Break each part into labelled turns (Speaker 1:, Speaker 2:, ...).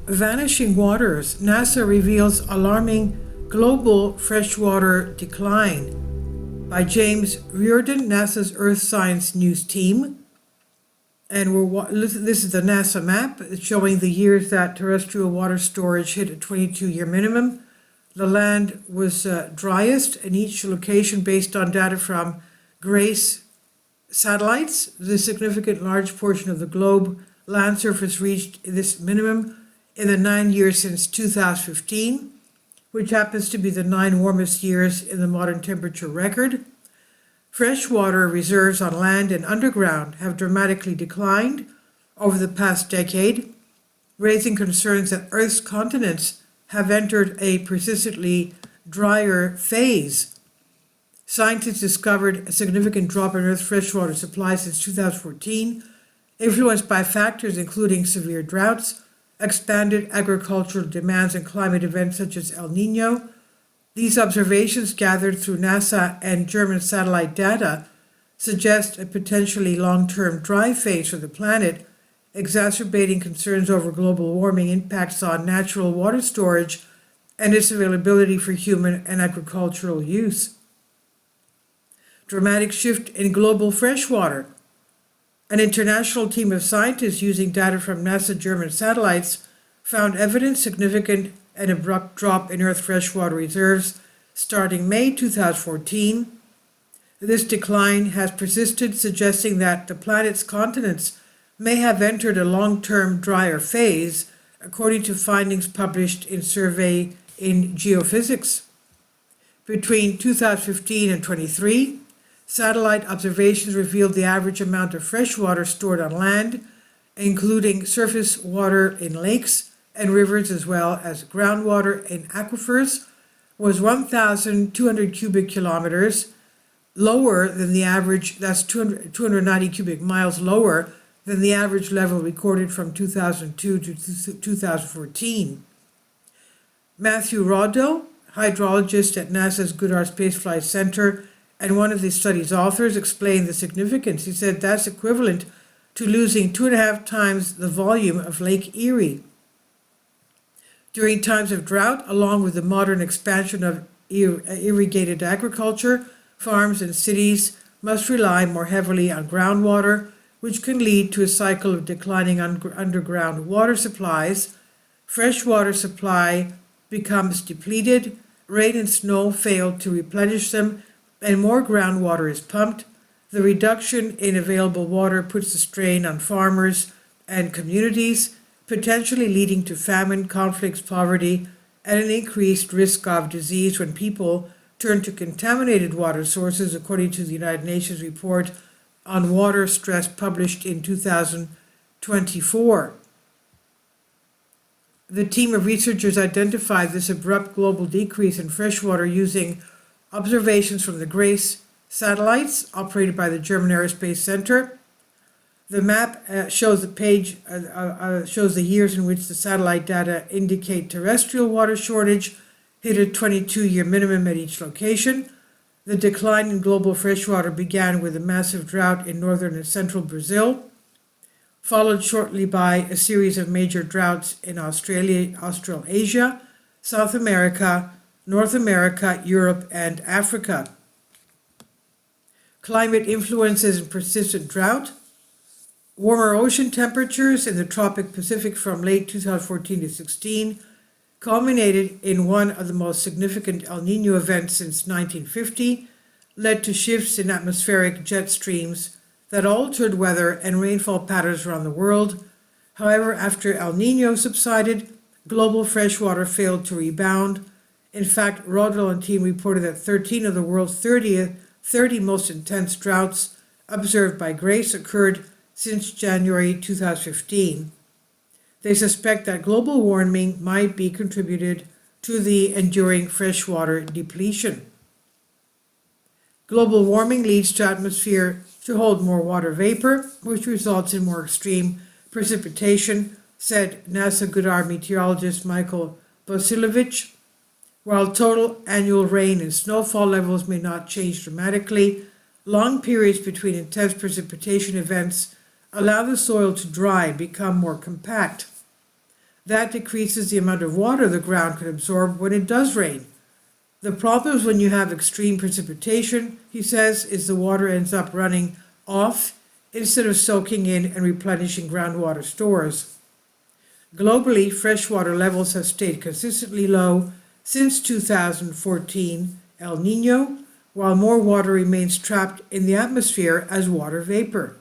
Speaker 1: Vanishing Waters, NASA reveals alarming global freshwater decline by James Reardon, NASA's Earth Science News team. And this is the NASA map showing the years that terrestrial water storage hit a 22-year minimum. The land was driest in each location based on data from GRACE satellites. The significant large portion of the globe land surface reached this minimum in the 9 years since 2015, which happens to be the 9 warmest years in the modern temperature record. Freshwater reserves on land and underground have dramatically declined over the past decade, raising concerns that Earth's continents have entered a persistently drier phase. Scientists discovered a significant drop in Earth's freshwater supply since 2014, influenced by factors including severe droughts, expanded agricultural demands, and climate events such as El Nino. These observations, gathered through NASA and German satellite data, suggest a potentially long-term dry phase for the planet, exacerbating concerns over global warming impacts on natural water storage and its availability for human and agricultural use. Dramatic shift in global freshwater. An international team of scientists using data from NASA German satellites found evidence significant and abrupt drop in Earth freshwater reserves starting May 2014. This decline has persisted, suggesting that the planet's continents may have entered a long-term drier phase, according to findings published in Survey in Geophysics. Between 2015 and 23, satellite observations revealed the average amount of fresh water stored on land, including surface water in lakes and rivers as well as groundwater in aquifers, was 1,200 cubic kilometers lower than the average, that's 290 cubic miles lower than the average level recorded from 2002 to 2014. Matthew Roddo, hydrologist at NASA's Goddard Space Flight Center and one of the study's authors, explained the significance. He said that's equivalent to losing 2.5 times the volume of Lake Erie. During times of drought, along with the modern expansion of irrigated agriculture, farms and cities must rely more heavily on groundwater, which can lead to a cycle of declining underground water supplies. Freshwater supply becomes depleted, rain and snow fail to replenish them, and more groundwater is pumped. The reduction in available water puts a strain on farmers and communities, potentially leading to famine, conflicts, poverty, and an increased risk of disease when people turn to contaminated water sources, according to the United Nations report on water stress published in 2024. The team of researchers identified this abrupt global decrease in freshwater using observations from the GRACE satellites operated by the German Aerospace Center. The map shows the years in which the satellite data indicate terrestrial water shortage hit a 22-year minimum at each location. The decline in global freshwater began with a massive drought in northern and central Brazil, followed shortly by a series of major droughts in Australasia, South America, North America, Europe, and Africa. Climate influences and persistent drought. Warmer ocean temperatures in the tropic Pacific from late 2014 to 16 culminated in one of the most significant El Nino events since 1950, led to shifts in atmospheric jet streams that altered weather and rainfall patterns around the world. However, after El Nino subsided, global freshwater failed to rebound. In fact, Rodwell and team reported that 13 of the world's 30 most intense droughts observed by GRACE occurred since January 2015. They suspect that global warming might be contributed to the enduring freshwater depletion. Global warming leads to atmosphere to hold more water vapor, which results in more extreme precipitation, said NASA Goddard meteorologist Michael Vasilovich. While total annual rain and snowfall levels may not change dramatically, long periods between intense precipitation events allow the soil to dry and become more compact. That decreases the amount of water the ground can absorb when it does rain. The problem is when you have extreme precipitation, he says, is the water ends up running off instead of soaking in and replenishing groundwater stores. Globally, freshwater levels have stayed consistently low since 2014 El Nino, while more water remains trapped in the atmosphere as water vapor.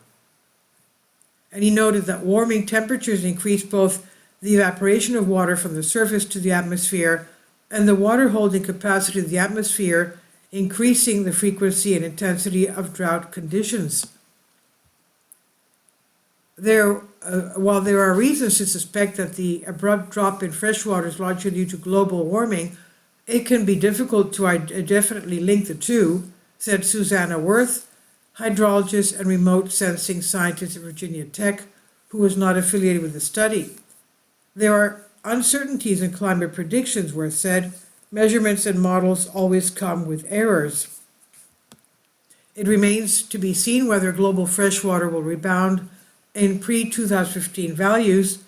Speaker 1: And he noted that warming temperatures increase both the evaporation of water from the surface to the atmosphere and the water holding capacity of the atmosphere, increasing the frequency and intensity of drought conditions. While there are reasons to suspect that the abrupt drop in freshwater is largely due to global warming, it can be difficult to definitely link the two, said Susanna Worth, hydrologist and remote sensing scientist at Virginia Tech, who was not affiliated with the study. There are uncertainties in climate predictions, Worth said. Measurements and models always come with errors. It remains to be seen whether global freshwater will rebound in pre-2015 values,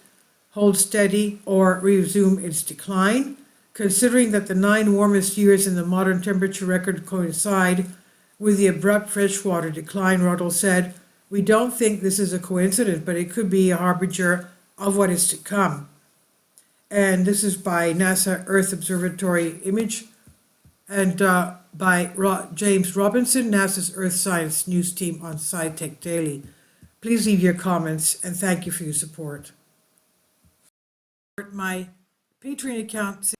Speaker 1: hold steady, or resume its decline, considering that the 9 warmest years in the modern temperature record coincide with the abrupt freshwater decline. Ruddle said, "We don't think this is a coincidence, but it could be a harbinger of what is to come." And this is by NASA Earth Observatory image and by James Robinson, NASA's Earth Science News Team on SciTech Daily. Please leave your comments and thank you for your support. My Patreon account.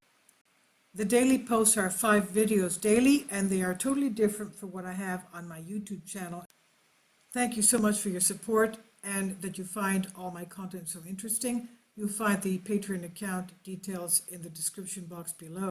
Speaker 1: The daily posts are 5 videos daily, and they are totally different from what I have on my YouTube channel. Thank you so much for your support and that you find all my content so interesting. You'll find the Patreon account details in the description box below.